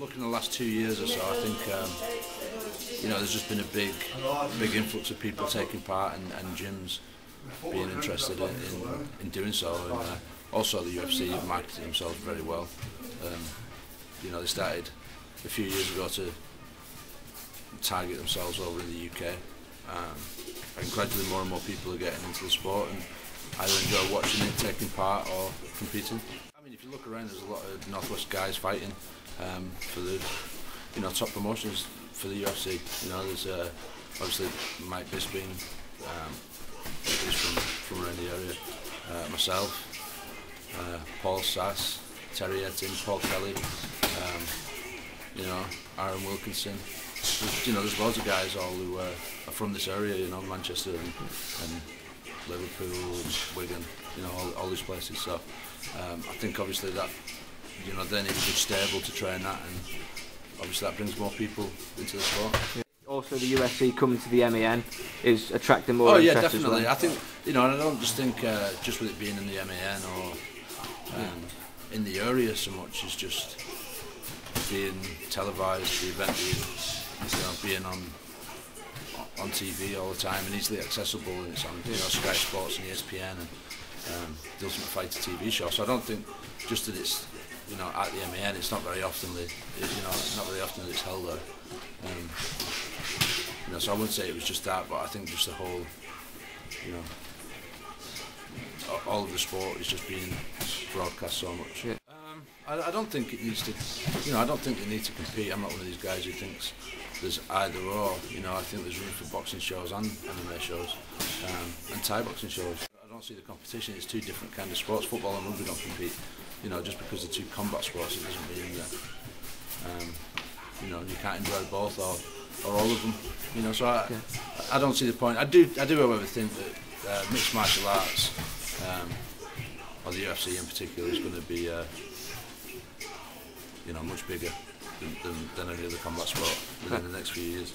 look in the last 2 years or so, I think there's just been a big influx of people taking part and gyms being interested in doing so, and also the UFC have marketed themselves very well. They started a few years ago to target themselves over in the UK, and gradually more and more people are getting into the sport and either enjoy watching it, taking part, or competing. I mean, if you look around, there's a lot of Northwest guys fighting for the top promotions for the UFC. There's obviously Mike Bisping is from around the area, myself, Paul Sass, Terry Etting, Paul Kelly, Aaron Wilkinson. There's loads of guys all who are from this area, Manchester and Liverpool, Wigan, all these places. So I think obviously that they need a good stable to train that, and obviously that brings more people into the sport. Yeah. Also, the UFC coming to the MAN is attracting more interest. Definitely. As well. I think and I don't just think just with it being in the MAN or in the area so much as just being televised, the event being on TV all the time and easily accessible, and it's on Sky Sports and ESPN and the Ultimate Fighter TV show. So I don't think just that it's at the MAN. It's not very often that it's held there. So I wouldn't say it was just that, but I think just the whole all of the sport is just being broadcast so much. Yeah. I don't think it needs to. I don't think they need to compete. I'm not one of these guys who thinks there's either or. I think there's room for boxing shows and MMA shows and Thai boxing shows. I don't see the competition. It's two different kind of sports. Football and rugby don't compete. Just because they're two combat sports, it doesn't mean that you can't enjoy both or all of them. So I don't see the point. I do however think that mixed martial arts, or the UFC in particular, is going to be much bigger than any other combat sport within the next few years.